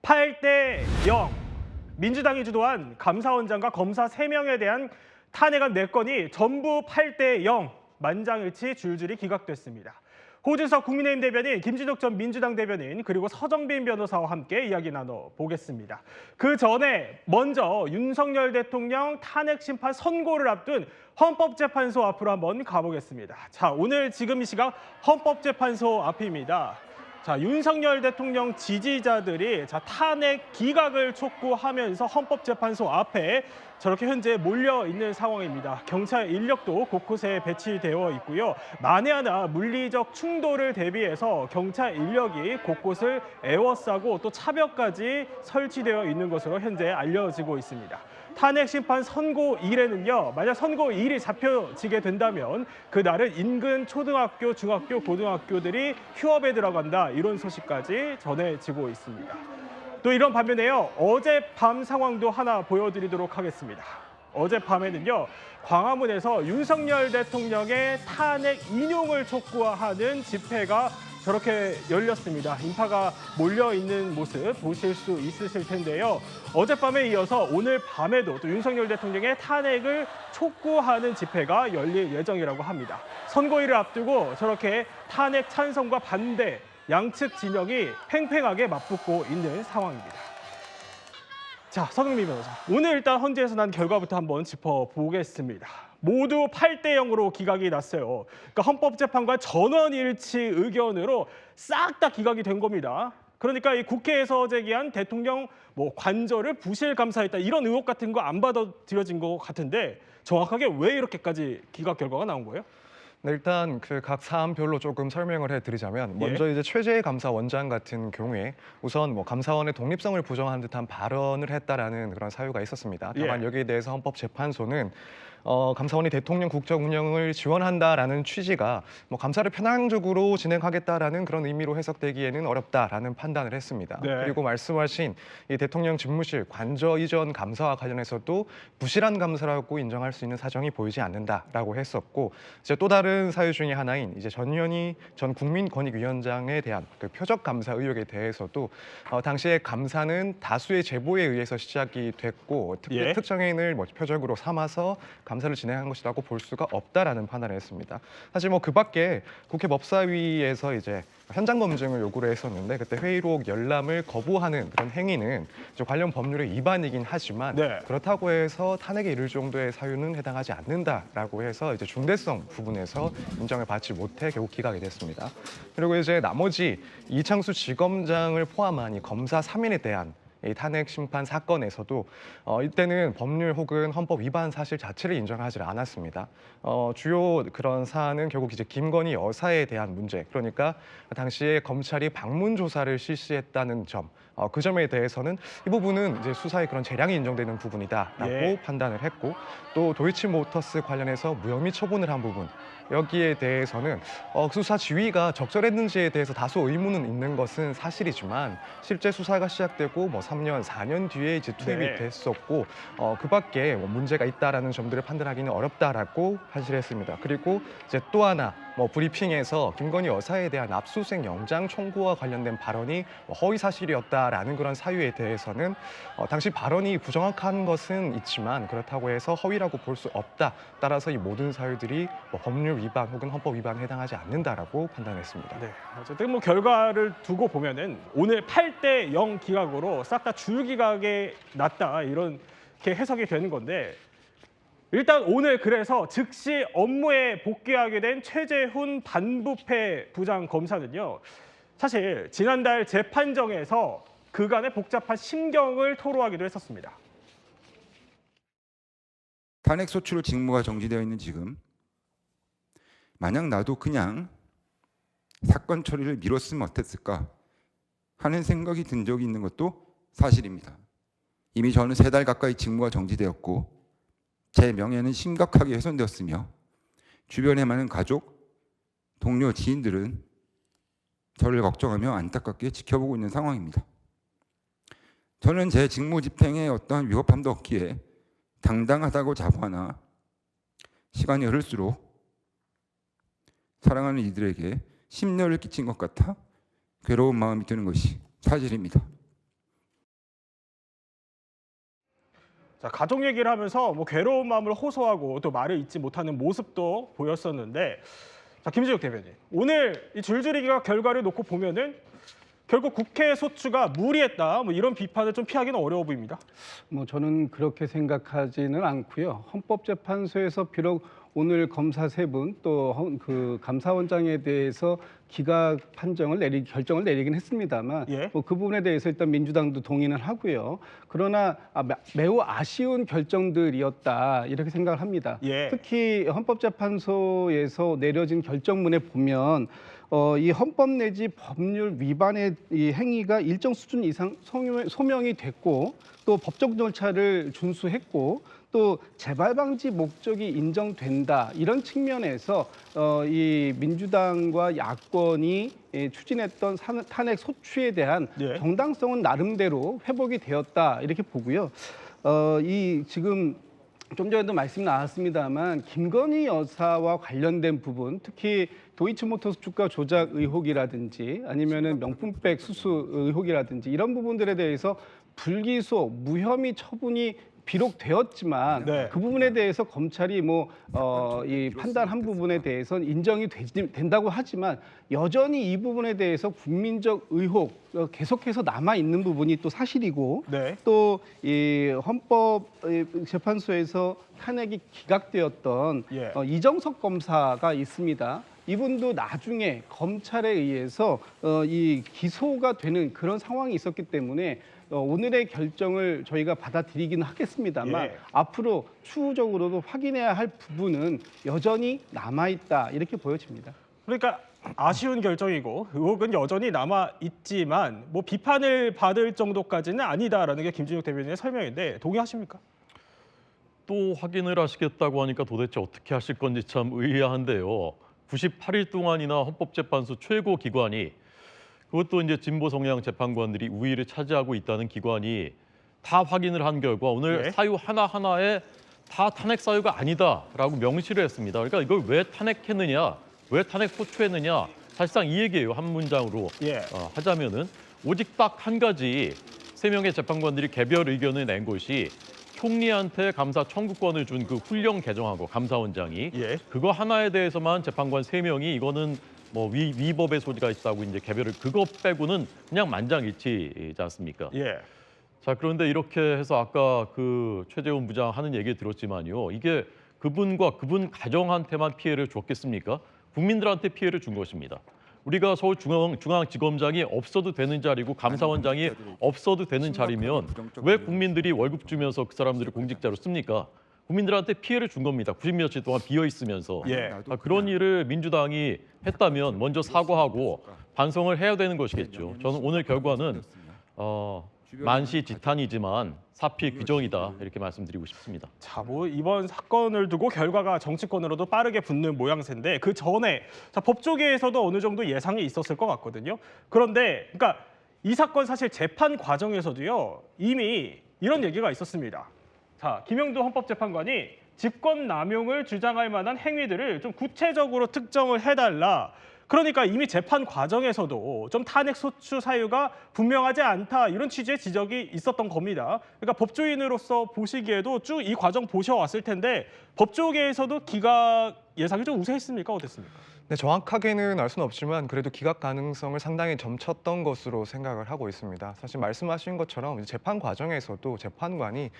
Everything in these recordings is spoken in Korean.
8대 0. 민주당이 주도한 감사원장과 검사 3명에 대한 탄핵안 4건이 전부 8대 0. 만장일치 줄줄이 기각됐습니다. 호준석 국민의힘 대변인, 김진욱 전 민주당 대변인, 그리고 서정빈 변호사와 함께 이야기 나눠보겠습니다. 그 전에 먼저 윤석열 대통령 탄핵 심판 선고를 앞둔 헌법재판소 앞으로 한번 가보겠습니다. 자, 오늘 지금 이 시각 헌법재판소 앞입니다. 자, 윤석열 대통령 지지자들이 탄핵 기각을 촉구하면서 헌법재판소 앞에 저렇게 현재 몰려 있는 상황입니다. 경찰 인력도 곳곳에 배치되어 있고요. 만에 하나 물리적 충돌을 대비해서 경찰 인력이 곳곳을 에워싸고 또 차벽까지 설치되어 있는 것으로 현재 알려지고 있습니다. 탄핵 심판 선고일에는요, 만약 선고일이 잡혀지게 된다면 그날은 인근 초등학교, 중학교, 고등학교들이 휴업에 들어간다, 이런 소식까지 전해지고 있습니다. 또 이런 반면에요, 어젯밤 상황도 하나 보여드리도록 하겠습니다. 어젯밤에는요, 광화문에서 윤석열 대통령의 탄핵 인용을 촉구하는 집회가 저렇게 열렸습니다. 인파가 몰려있는 모습 보실 수 있으실 텐데요. 어젯밤에 이어서 오늘 밤에도 또 윤석열 대통령의 탄핵을 촉구하는 집회가 열릴 예정이라고 합니다. 선고일을 앞두고 저렇게 탄핵 찬성과 반대 양측 진영이 팽팽하게 맞붙고 있는 상황입니다. 자, 서경민 변호사. 오늘 일단 헌재에서 난 결과부터 한번 짚어보겠습니다. 모두 8대 0으로 기각이 났어요. 그러니까 헌법재판관 전원일치 의견으로 싹 다 기각이 된 겁니다. 그러니까 이 국회에서 제기한 대통령 관저를 부실 감사했다, 이런 의혹 같은 거 안 받아들여진 것 같은데 정확하게 왜 이렇게까지 기각 결과가 나온 거예요? 네, 일단 그 각 사안별로 조금 설명을 해드리자면, 먼저 이제 최재해 감사원장 같은 경우에 우선 감사원의 독립성을 부정한 듯한 발언을 했다라는 그런 사유가 있었습니다. 다만 여기에 대해서 헌법재판소는 감사원이 대통령 국정 운영을 지원한다라는 취지가 감사를 편향적으로 진행하겠다라는 그런 의미로 해석되기에는 어렵다라는 판단을 했습니다. 네. 그리고 말씀하신 이 대통령 집무실 관저 이전 감사와 관련해서도 부실한 감사라고 인정할 수 있는 사정이 보이지 않는다라고 했었고, 이제 또 다른 사유 중에 하나인 이제 전현희 전 국민권익위원장에 대한 그 표적 감사 의혹에 대해서도 당시에 감사는 다수의 제보에 의해서 시작이 됐고 특정인을 표적으로 삼아서 감사를 진행한 것이라고 볼 수가 없다라는 판단을 했습니다. 사실 그 밖에 국회 법사위에서 이제 현장 검증을 요구를 했었는데, 그때 회의록 열람을 거부하는 그런 행위는 이제 관련 법률의 위반이긴 하지만 그렇다고 해서 탄핵에 이를 정도의 사유는 해당하지 않는다라고 해서 이제 중대성 부분에서 인정을 받지 못해 결국 기각이 됐습니다. 그리고 이제 나머지 이창수 지검장을 포함한 이 검사 3인에 대한 이 탄핵 심판 사건에서도 이때는 법률 혹은 헌법 위반 사실 자체를 인정하지 않았습니다. 주요 그런 사안은 결국 이제 김건희 여사에 대한 문제, 그러니까 당시에 검찰이 방문 조사를 실시했다는 점, 그 점에 대해서는 이 부분은 이제 수사의 그런 재량이 인정되는 부분이다라고 판단을 했고, 또 도이치모터스 관련해서 무혐의 처분을 한 부분, 여기에 대해서는 수사 지휘가 적절했는지에 대해서 다소 의문은 있는 것은 사실이지만 실제 수사가 시작되고 3년, 4년 뒤에 이제 투입이 됐었고 그 밖에 문제가 있다라는 점들을 판단하기는 어렵다라고 판시했습니다. 그리고 이제 또 하나 브리핑에서 김건희 여사에 대한 압수수색 영장 청구와 관련된 발언이 허위 사실이었다라는 그런 사유에 대해서는 당시 발언이 부정확한 것은 있지만 그렇다고 해서 허위라고 볼 수 없다. 따라서 이 모든 사유들이 법률 위반 혹은 헌법 위반에 해당하지 않는다라고 판단했습니다. 네, 어쨌든 결과를 두고 보면은 오늘 8대 0 기각으로 싹 다 줄기각에 났다, 이렇게 해석이 되는 건데, 일단 오늘 그래서 즉시 업무에 복귀하게 된 최재훈 반부패 부장검사는요, 사실 지난달 재판정에서 그간의 복잡한 심경을 토로하기도 했었습니다. 탄핵 소추로 직무가 정지되어 있는 지금 만약 나도 그냥 사건 처리를 미뤘으면 어땠을까 하는 생각이 든 적이 있는 것도 사실입니다. 이미 저는 3달 가까이 직무가 정지되었고 제 명예는 심각하게 훼손되었으며 주변에 많은 가족, 동료, 지인들은 저를 걱정하며 안타깝게 지켜보고 있는 상황입니다. 저는 제 직무 집행에 어떠한 위법함도 없기에 당당하다고 자부하나 시간이 흐를수록 사랑하는 이들에게 심려를 끼친 것 같아 괴로운 마음이 드는 것이 사실입니다. 자, 가족 얘기를 하면서 뭐 괴로운 마음을 호소하고 또 말을 잇지 못하는 모습도 보였었는데, 자, 김지욱 대변인, 오늘 이 줄줄이 기각 결과를 놓고 보면은 결국 국회 소추가 무리했다, 뭐 이런 비판을 좀 피하기는 어려워 보입니다. 뭐 저는 그렇게 생각하지는 않고요. 헌법재판소에서 비록 오늘 검사 세 분 또 그 감사원장에 대해서 기각 결정을 내리긴 했습니다만 예. 뭐 그 부분에 대해서 일단 민주당도 동의는 하고요. 그러나 매우 아쉬운 결정들이었다 이렇게 생각을 합니다. 예. 특히 헌법재판소에서 내려진 결정문에 보면 이 헌법 내지 법률 위반의 이 행위가 일정 수준 이상 소명이 됐고 또 법적 절차를 준수했고 또 재발 방지 목적이 인정된다 이런 측면에서 이 민주당과 야권이 추진했던 탄핵 소추에 대한 예. 정당성은 나름대로 회복이 되었다 이렇게 보고요. 이 지금 좀 전에도 말씀 나왔습니다만 김건희 여사와 관련된 부분, 특히 도이치모터스 주가 조작 의혹이라든지 아니면은 명품백 수수 의혹이라든지 이런 부분들에 대해서 불기소, 무혐의 처분이 비록 되었지만 네. 그 부분에 대해서 검찰이 이 판단한 부분에 대해서는 인정이 된다고 하지만 여전히 이 부분에 대해서 국민적 의혹 계속해서 남아 있는 부분이 또 사실이고 네. 또 이 헌법재판소에서 탄핵이 기각되었던 예. 이정석 검사가 있습니다. 이분도 나중에 검찰에 의해서 이 기소가 되는 그런 상황이 있었기 때문에 오늘의 결정을 저희가 받아들이기는 하겠습니다만 예. 앞으로 추후적으로도 확인해야 할 부분은 여전히 남아있다 이렇게 보여집니다. 그러니까 아쉬운 결정이고 의혹은 여전히 남아 있지만 뭐 비판을 받을 정도까지는 아니다라는 게 김진욱 대변인의 설명인데 동의하십니까? 또 확인을 하시겠다고 하니까 도대체 어떻게 하실 건지 참 의아한데요. 98일 동안이나 헌법재판소 최고 기관이, 그것도 이제 진보 성향 재판관들이 우위를 차지하고 있다는 기관이 다 확인을 한 결과 오늘 네. 사유 하나하나에 다 탄핵 사유가 아니다라고 명시를 했습니다. 그러니까 이걸 왜 탄핵했느냐, 왜 탄핵 소추했느냐, 사실상 이 얘기예요. 한 문장으로 예. 하자면은 오직 딱 한 가지, 3명의 재판관들이 개별 의견을 낸 것이 총리한테 감사 청구권을 준 그 훈령 개정하고 감사원장이 예. 그거 하나에 대해서만 재판관 3명이 이거는 뭐 위법의 소지가 있다고 이제 개별을, 그거 빼고는 그냥 만장일치지 않습니까? 예. 자, 그런데 이렇게 해서 아까 그 최재훈 부장 하는 얘기 들었지만요. 이게 그분과 그분 가정한테만 피해를 줬겠습니까? 국민들한테 피해를 준 것입니다. 우리가 서울중앙지검장이 없어도 되는 자리고 감사원장이 없어도 되는 자리면 왜 국민들이 월급 주면서 그 사람들을 공직자로 씁니까? 국민들한테 피해를 준 겁니다. 90여칠 동안 비어 있으면서. 예. 그런 일을 민주당이 했다면 먼저 사과하고 반성을 해야 되는 것이겠죠. 저는 오늘 결과는 만시지탄이지만 사피 규정이다 이렇게 말씀드리고 싶습니다. 자, 뭐 이번 사건을 두고 결과가 정치권으로도 빠르게 붙는 모양새인데 그 전에 자, 법조계에서도 어느 정도 예상이 있었을 것 같거든요. 그런데 그러니까 이 사건 사실 재판 과정에서도요 이미 이런 얘기가 있었습니다. 자, 김영도 헌법재판관이 직권남용을 주장할 만한 행위들을 좀 구체적으로 특정을 해달라. 그러니까 이미 재판 과정에서도 좀 탄핵 소추 사유가 분명하지 않다 이런 취지의 지적이 있었던 겁니다. 그러니까 법조인으로서 보시기에도 쭉 이 과정 보셔왔을 텐데 법조계에서도 기각 예상이 좀 우세했습니까? 어땠습니까? 네, 정확하게는 알 수는 없지만 그래도 기각 가능성을 상당히 점쳤던 것으로 생각을 하고 있습니다. 사실 말씀하신 것처럼 재판 과정에서도 재판관이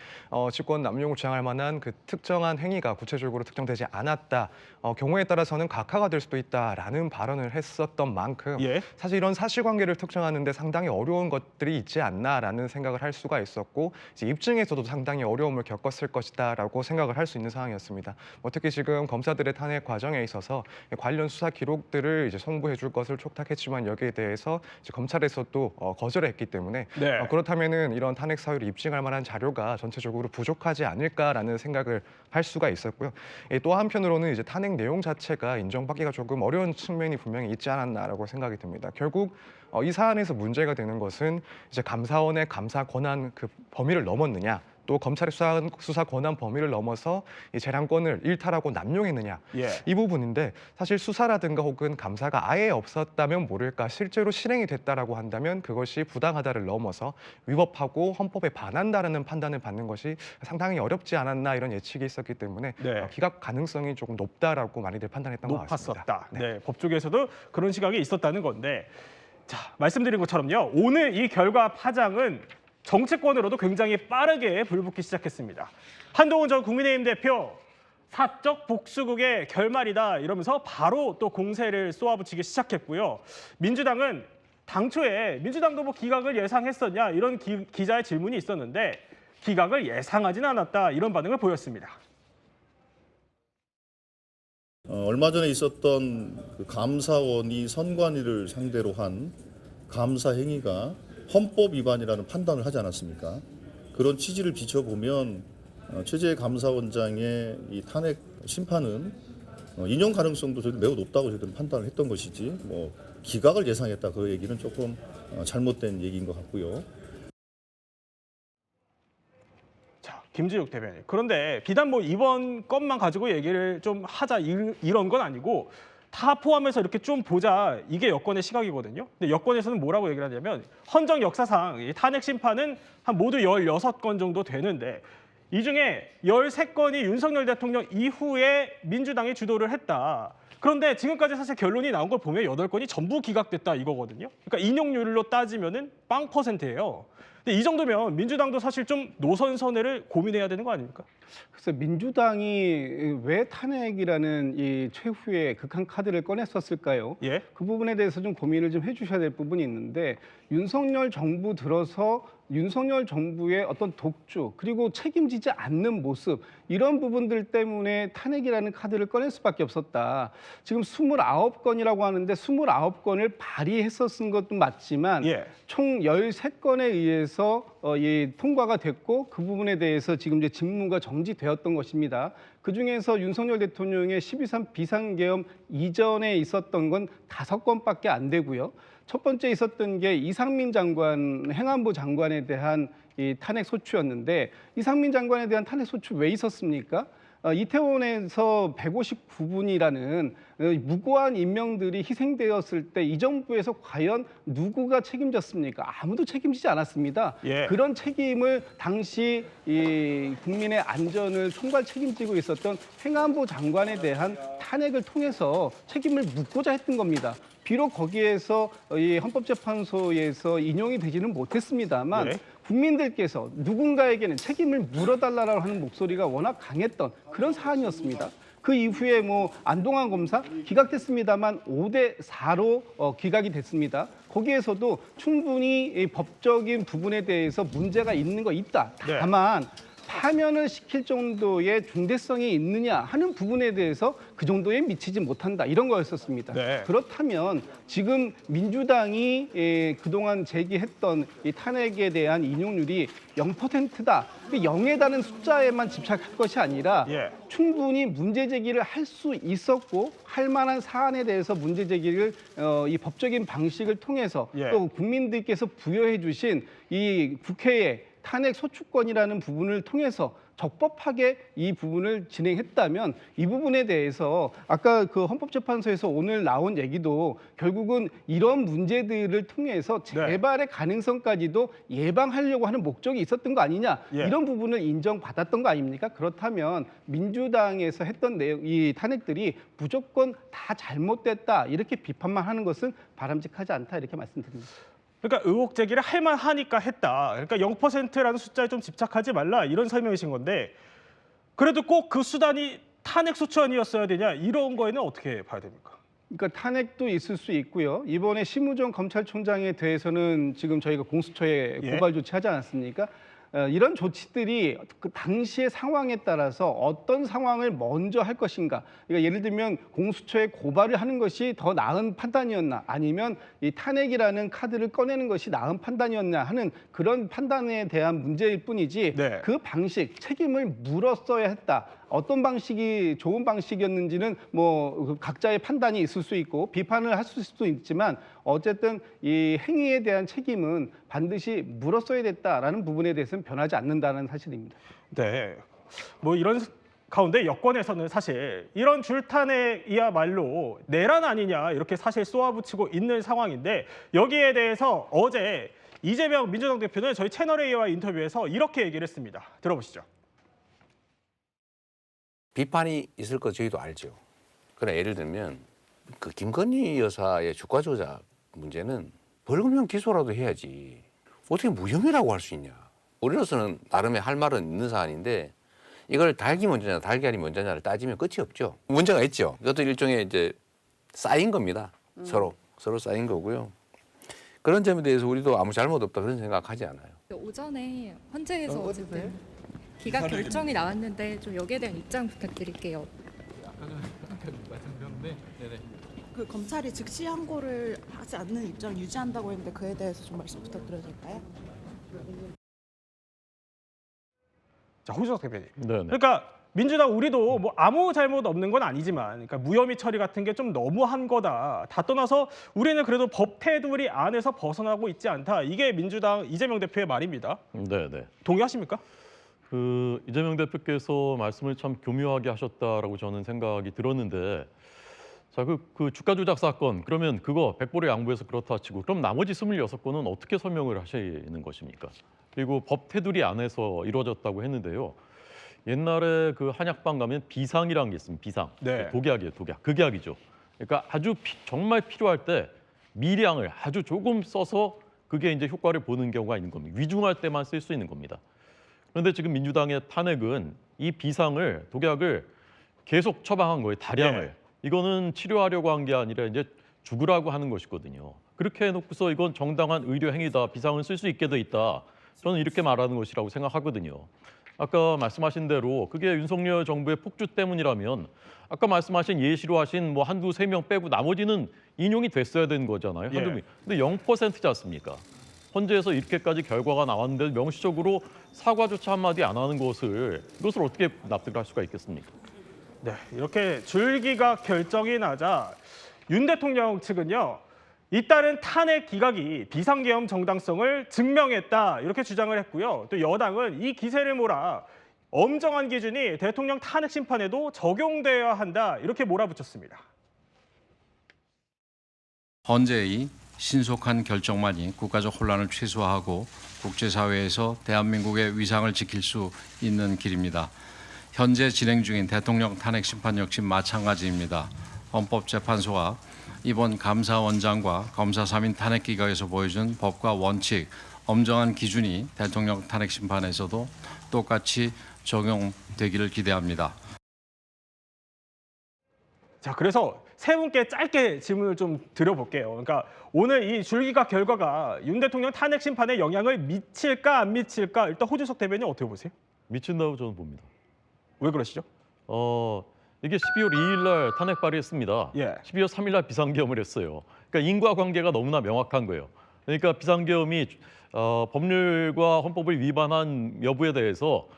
직권 남용을 주장할 만한 그 특정한 행위가 구체적으로 특정되지 않았다. 경우에 따라서는 각하가 될 수도 있다라는 발언을 했었던 만큼 예. 사실 이런 사실관계를 특정하는 데 상당히 어려운 것들이 있지 않나라는 생각을 할 수가 있었고 이제 입증에서도 상당히 어려움을 겪었을 것이다라고 생각을 할 수 있는 상황이었습니다. 특히 지금 검사들의 탄핵 과정에 있어서 관련 수사 기록들을 이제 송부해 줄 것을 촉탁했지만 여기에 대해서 이제 검찰에서도 거절을 했기 때문에 네. 그렇다면은 이런 탄핵 사유를 입증할 만한 자료가 전체적으로 부족하지 않을까라는 생각을 할 수가 있었고요. 또 한편으로는 이제 탄핵 내용 자체가 인정받기가 조금 어려운 측면이 분명히 있지 않았나라고 생각이 듭니다. 결국 이 사안에서 문제가 되는 것은 이제 감사원의 감사 권한 그 범위를 넘었느냐, 또 검찰의 수사 권한 범위를 넘어서 이 재량권을 일탈하고 남용했느냐 예. 이 부분인데 사실 수사라든가 혹은 감사가 아예 없었다면 모를까 실제로 실행이 됐다라고 한다면 그것이 부당하다를 넘어서 위법하고 헌법에 반한다라는 판단을 받는 것이 상당히 어렵지 않았나 이런 예측이 있었기 때문에 네. 기각 가능성이 조금 높다라고 많이들 판단했던 것 같습니다. 높았었다. 네, 법조계에서도 그런 시각이 있었다는 건데, 자, 말씀드린 것처럼요. 오늘 이 결과 파장은 정치권으로도 굉장히 빠르게 불붙기 시작했습니다. 한동훈 전 국민의힘 대표 사적 복수국의 결말이다 이러면서 바로 또 공세를 쏘아붙이기 시작했고요. 민주당은 당초에 민주당도 뭐 기각을 예상했었냐 이런 기자의 질문이 있었는데 기각을 예상하지는 않았다 이런 반응을 보였습니다. 얼마 전에 있었던 그 감사원이 선관위를 상대로 한 감사 행위가 헌법 위반이라는 판단을 하지 않았습니까? 그런 취지를 비춰보면 최재 감사원장의 이 탄핵 심판은 인용 가능성도 저희들 매우 높다고 저희들은 판단을 했던 것이지 뭐 기각을 예상했다 그 얘기는 조금 잘못된 얘기인 것 같고요. 자, 김지욱 대변인. 그런데 비단 뭐 이번 건만 가지고 얘기를 좀 하자 이런 건 아니고 다 포함해서 이렇게 좀 보자 이게 여권의 시각이거든요. 근데 여권에서는 뭐라고 얘기를 하냐면 헌정 역사상 이 탄핵 심판은 한 모두 16건 정도 되는데 이 중에 13건이 윤석열 대통령 이후에 민주당이 주도를 했다. 그런데 지금까지 사실 결론이 나온 걸 보면 8건이 전부 기각됐다 이거거든요. 그러니까 인용률로 따지면은 0%예요. 근데 이 정도면 민주당도 사실 좀 노선 선회를 고민해야 되는 거 아닙니까? 그래서 민주당이 왜 탄핵이라는 이 최후의 극한 카드를 꺼냈었을까요? 예. 그 부분에 대해서 좀 고민을 좀 해주셔야 될 부분이 있는데 윤석열 정부 들어서 윤석열 정부의 어떤 독주 그리고 책임지지 않는 모습 이런 부분들 때문에 탄핵이라는 카드를 꺼낼 수밖에 없었다. 지금 29건이라고 하는데 29건을 발의했었은 것도 맞지만 예. 총 13건에 의해서 이 통과가 됐고 그 부분에 대해서 지금 이제 직무가 정지되었던 것입니다. 그중에서 윤석열 대통령의 12.3 비상계엄 이전에 있었던 건 5건밖에 안 되고요. 첫 번째 있었던 게 이상민 장관, 행안부 장관에 대한 이 탄핵 소추였는데 이상민 장관에 대한 탄핵 소추 왜 있었습니까? 이태원에서 159분이라는 무고한 인명들이 희생되었을 때 이 정부에서 과연 누구가 책임졌습니까? 아무도 책임지지 않았습니다. 예. 그런 책임을 당시 이 국민의 안전을 총괄 책임지고 있었던 행안부 장관에 대한 탄핵을 통해서 책임을 묻고자 했던 겁니다. 비록 거기에서 이 헌법재판소에서 인용이 되지는 못했습니다만 네. 국민들께서 누군가에게는 책임을 물어달라고 하는 목소리가 워낙 강했던 그런 사안이었습니다. 그 이후에 뭐 안동환 검사 기각됐습니다만 5대4로 기각이 됐습니다. 거기에서도 충분히 이 법적인 부분에 대해서 문제가 있는 거 있다. 네. 다만 파면을 시킬 정도의 중대성이 있느냐 하는 부분에 대해서 그 정도에 미치지 못한다 이런 거였었습니다. 네. 그렇다면 지금 민주당이 그동안 제기했던 이 탄핵에 대한 인용률이 0%다. 0에 달하는 숫자에만 집착할 것이 아니라 예. 충분히 문제 제기를 할 수 있었고 할 만한 사안에 대해서 문제 제기를 이 법적인 방식을 통해서 예. 또 국민들께서 부여해 주신 이 국회의 탄핵 소추권이라는 부분을 통해서 적법하게 이 부분을 진행했다면 이 부분에 대해서 아까 그 헌법재판소에서 오늘 나온 얘기도 결국은 이런 문제들을 통해서 재발의 가능성까지도 예방하려고 하는 목적이 있었던 거 아니냐 예. 이런 부분을 인정받았던 거 아닙니까? 그렇다면 민주당에서 했던 내용, 이 탄핵들이 무조건 다 잘못됐다 이렇게 비판만 하는 것은 바람직하지 않다 이렇게 말씀드립니다. 그러니까 의혹 제기를 할 만하니까 했다. 그러니까 0%라는 숫자에 좀 집착하지 말라 이런 설명이신 건데 그래도 꼭 그 수단이 탄핵 소추안이었어야 되냐 이런 거에는 어떻게 봐야 됩니까? 그러니까 탄핵도 있을 수 있고요. 이번에 심우정 검찰총장에 대해서는 지금 저희가 공수처에 예. 고발 조치하지 않았습니까? 이런 조치들이 그 당시의 상황에 따라서 어떤 상황을 먼저 할 것인가. 그러니까 예를 들면 공수처에 고발을 하는 것이 더 나은 판단이었나 아니면 이 탄핵이라는 카드를 꺼내는 것이 나은 판단이었나 하는 그런 판단에 대한 문제일 뿐이지 네. 그 방식, 책임을 물었어야 했다. 어떤 방식이 좋은 방식이었는지는 뭐 각자의 판단이 있을 수 있고 비판을 할 수도 있지만 어쨌든 이 행위에 대한 책임은 반드시 물었어야 됐다라는 부분에 대해서는 변하지 않는다는 사실입니다. 네. 뭐 이런 가운데 여권에서는 사실 이런 줄탄핵이야말로 내란 아니냐 이렇게 사실 쏘아붙이고 있는 상황인데 여기에 대해서 어제 이재명 민주당 대표는 저희 채널A와 인터뷰에서 이렇게 얘기를 했습니다. 들어보시죠. 비판이 있을 거 저희도 알죠. 그러나 예를 들면 그 김건희 여사의 주가 조작 문제는 벌금형 기소라도 해야지. 어떻게 무혐의라고 할 수 있냐. 우리로서는 나름의 할 말은 있는 사안인데 이걸 닭이 먼저냐 달걀이 먼저냐를 따지면 끝이 없죠. 문제가 있죠. 이것도 일종의 이제 쌓인 겁니다. 서로 쌓인 거고요. 그런 점에 대해서 우리도 아무 잘못 없다 그런 생각하지 않아요. 오전에 헌재에서 어쨌든 기각 결정이 나왔는데 좀 여기에 대한 입장 부탁드릴게요. 그 검찰이 즉시 항고를 하지 않는 입장을 유지한다고 했는데 그에 대해서 좀 말씀 부탁드려도 될까요? 자, 호주석 대표님. 네네. 그러니까 민주당 우리도 뭐 아무 잘못 없는 건 아니지만 그러니까 무혐의 처리 같은 게 좀 너무한 거다. 다 떠나서 우리는 그래도 법 테두리 안에서 벗어나고 있지 않다. 이게 민주당 이재명 대표의 말입니다. 네네. 동의하십니까? 그 이재명 대표께서 말씀을 참 교묘하게 하셨다라고 저는 생각이 들었는데, 자, 그 주가 조작 사건 그러면 그거 백보를 양보해서 그렇다 치고 그럼 나머지 26건은 어떻게 설명을 하시는 것입니까? 그리고 법 테두리 안에서 이루어졌다고 했는데요. 옛날에 그 한약방 가면 비상이라는 게 있습니다. 비상. 네. 독약이에요, 독약. 극약이죠. 그러니까 아주 정말 필요할 때 미량을 아주 조금 써서 그게 이제 효과를 보는 경우가 있는 겁니다. 위중할 때만 쓸 수 있는 겁니다. 그런데 지금 민주당의 탄핵은 이 비상을 독약을 계속 처방한 거예요. 다량을. 네. 이거는 치료하려고 한 게 아니라 이제 죽으라고 하는 것이거든요. 그렇게 해놓고서 이건 정당한 의료 행위다. 비상을 쓸 수 있게 돼 있다. 저는 이렇게 말하는 것이라고 생각하거든요. 아까 말씀하신 대로 그게 윤석열 정부의 폭주 때문이라면 아까 말씀하신 예시로 하신 뭐 한두 세 명 빼고 나머지는 인용이 됐어야 되는 거잖아요. 한두 명. 근데 0%지 않습니까? 헌재에서 이렇게까지 결과가 나왔는데 명시적으로 사과조차 한마디 안 하는 이것을 어떻게 납득을 할 수가 있겠습니까? 네, 이렇게 줄기각 결정이 나자 윤 대통령 측은요. 잇따른 탄핵 기각이 비상계엄 정당성을 증명했다 이렇게 주장을 했고요. 또 여당은 이 기세를 몰아 엄정한 기준이 대통령 탄핵 심판에도 적용되어야 한다 이렇게 몰아붙였습니다. 헌재의 신속한 결정만이 국가적 혼란을 최소화하고 국제사회에서 대한민국의 위상을 지킬 수 있는 길입니다. 현재 진행 중인 대통령 탄핵 심판 역시 마찬가지입니다. 헌법재판소가 이번 감사원장과 검사 3인 탄핵 기각에서 보여준 법과 원칙, 엄정한 기준이 대통령 탄핵 심판에서도 똑같이 적용되기를 기대합니다. 자, 그래서 세 분께 짧게 질문을 좀 드려볼게요. 그러니까 오늘 이 줄기각 결과가 윤 대통령 탄핵 심판에 영향을 미칠까 안 미칠까 일단 호주석 대변인 어떻게 보세요? 미친다고 저는 봅니다. 왜 그러시죠? 이게 12월 2일 날 탄핵 발의했습니다. 예. 12월 3일 날 비상계엄을 했어요. 그러니까 인과관계가 너무나 명확한 거예요. 그러니까 비상계엄이 법률과 헌법을 위반한 여부에 대해서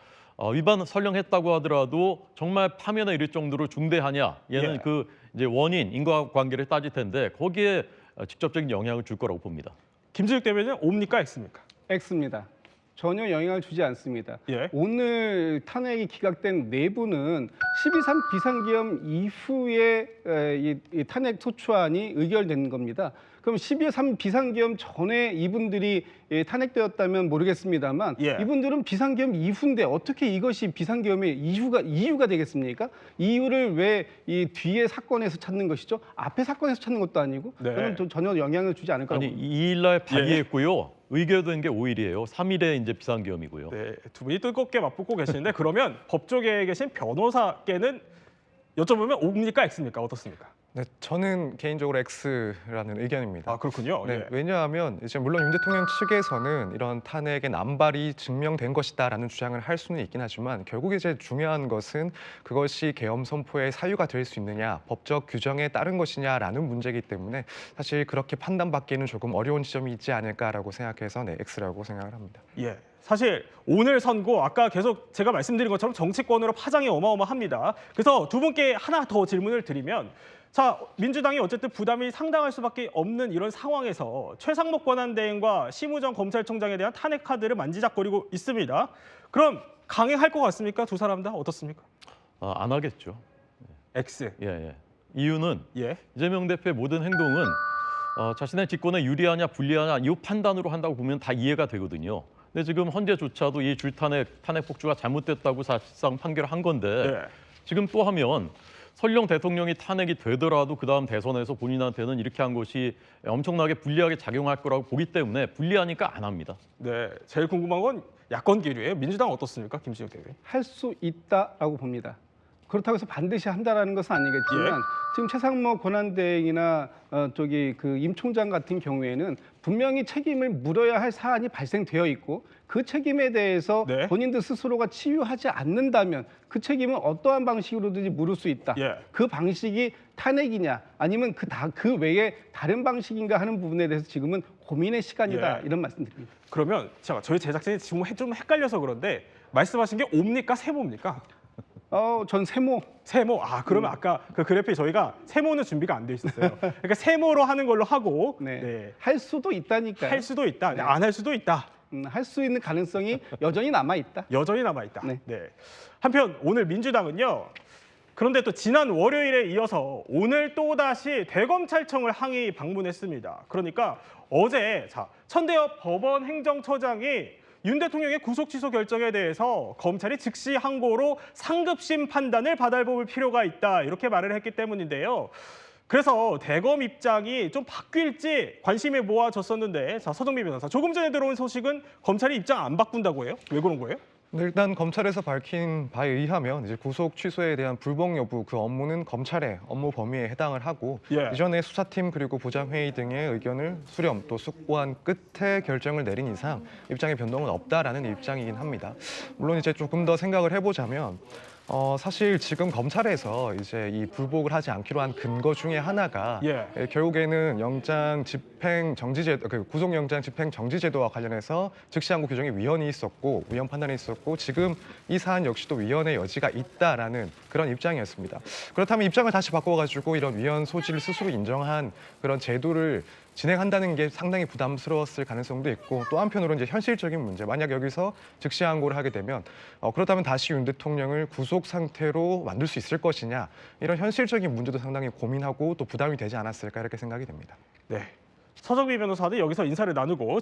위반 설령했다고 하더라도 정말 파면에 이를 정도로 중대하냐? 얘는 예. 그 이제 원인 인과관계를 따질 텐데 거기에 직접적인 영향을 줄 거라고 봅니다. 김지욱 대변인은 O입니까 X입니까? X입니다. 전혀 영향을 주지 않습니다. 예. 오늘 탄핵이 기각된 내부는 12.3 비상계엄 이후에 이 탄핵 소추안이 의결된 겁니다. 그럼 12.3 비상계엄 전에 이분들이 탄핵되었다면 모르겠습니다만 예. 이분들은 비상계엄 이후인데 어떻게 이것이 비상계엄의 이유가 되겠습니까? 이유를 왜 이 뒤에 사건에서 찾는 것이죠? 앞에 사건에서 찾는 것도 아니고 네. 저는 전혀 영향을 주지 않을 거라고 아니 봅니다. 2일 날 발의했고요. 의결된 게 5일이에요. 3일에 이제 비상계엄이고요. 네, 두 분이 뜨겁게 맞붙고 계시는데 그러면 법조계에 계신 변호사께는 여쭤보면 O입니까 X입니까? 어떻습니까? 네, 저는 개인적으로 X라는 의견입니다. 아, 그렇군요. 네, 예. 왜냐하면 이제 물론 윤 대통령 측에서는 이런 탄핵의 남발이 증명된 것이다라는 주장을 할 수는 있긴 하지만 결국 이제 중요한 것은 그것이 계엄 선포의 사유가 될 수 있느냐, 법적 규정에 따른 것이냐라는 문제이기 때문에 사실 그렇게 판단받기에는 조금 어려운 지점이 있지 않을까라고 생각해서 네, X라고 생각을 합니다. 예. 사실 오늘 선고 아까 계속 제가 말씀드린 것처럼 정치권으로 파장이 어마어마합니다. 그래서 두 분께 하나 더 질문을 드리면 자, 민주당이 어쨌든 부담이 상당할 수밖에 없는 이런 상황에서 최상목 권한대행과 심우정 검찰총장에 대한 탄핵 카드를 만지작거리고 있습니다. 그럼 강행할 것 같습니까? 두 사람 다 어떻습니까? 안 하겠죠. X. 예. 이유는 예. 이재명 대표의 모든 행동은 자신의 집권에 유리하냐 불리하냐 이 판단으로 한다고 보면 다 이해가 되거든요. 근데 지금 현재조차도 이 탄핵 폭주가 잘못됐다고 사실상 판결을 한 건데 네. 지금 또 하면 설령 대통령이 탄핵이 되더라도 그다음 대선에서 본인한테는 이렇게 한 것이 엄청나게 불리하게 작용할 거라고 보기 때문에 불리하니까 안 합니다. 네. 제일 궁금한 건 야권 기류예요. 민주당 어떻습니까? 김진욱 대표. 할 수 있다라고 봅니다. 그렇다고 해서 반드시 한다라는 것은 아니겠지만 지금 최상목 권한대행이나 임 총장 같은 경우에는 분명히 책임을 물어야 할 사안이 발생되어 있고 그 책임에 대해서 네. 본인들 스스로가 치유하지 않는다면 그 책임은 어떠한 방식으로든지 물을 수 있다. 예. 그 방식이 탄핵이냐 아니면 그 외에 다른 방식인가 하는 부분에 대해서 지금은 고민의 시간이다. 예. 이런 말씀드립니다. 그러면 저희 제작진이 지금 좀 헷갈려서 그런데 말씀하신 게 옵니까 세모입니까? 전 세모. 세모. 아, 그러면 아까 그 그래픽 저희가 세모는 준비가 안 돼 있었어요. 그러니까 세모로 하는 걸로 하고 네. 할 수도 있다니까요. 할 수도 있다. 네. 안 할 수도 있다. 할 수 있는 가능성이 여전히 남아 있다. 여전히 남아 있다. 네. 네. 한편 오늘 민주당은요. 그런데 또 지난 월요일에 이어서 오늘 또다시 대검찰청을 항의 방문했습니다. 그러니까 어제 천대엽 법원 행정처장이 윤 대통령의 구속 취소 결정에 대해서 검찰이 즉시 항고로 상급심 판단을 받아볼 필요가 있다 이렇게 말을 했기 때문인데요. 그래서 대검 입장이 좀 바뀔지 관심이 모아졌었는데 서정미 변호사 조금 전에 들어온 소식은 검찰이 입장 안 바꾼다고 해요? 왜 그런 거예요? 네, 일단 검찰에서 밝힌 바에 의하면 이제 구속 취소에 대한 불복 여부 그 업무는 검찰의 업무 범위에 해당을 하고 예. 이전에 수사팀 그리고 보장회의 등의 의견을 수렴 또 숙고한 끝에 결정을 내린 이상 입장의 변동은 없다라는 입장이긴 합니다. 물론 이제 조금 더 생각을 해보자면 사실 지금 검찰에서 이제 이 불복을 하지 않기로 한 근거 중에 하나가 결국에는 영장 집행 정지제도, 구속영장 집행 정지제도와 관련해서 즉시항고 규정에 위헌이 있었고 위헌 판단이 있었고 지금 이 사안 역시도 위헌의 여지가 있다라는 그런 입장이었습니다. 그렇다면 입장을 다시 바꿔가지고 이런 위헌 소지를 스스로 인정한 그런 제도를 진행한다는 게 상당히 부담스러웠을 가능성도 있고 또 한편으로 이제 현실적인 문제 만약 여기서 즉시 항고를 하게 되면 그렇다면 다시 윤 대통령을 구속 상태로 만들 수 있을 것이냐 이런 현실적인 문제도 상당히 고민하고 또 부담이 되지 않았을까 이렇게 생각이 됩니다. 네. 서정미 변호사도 여기서 인사를 나누고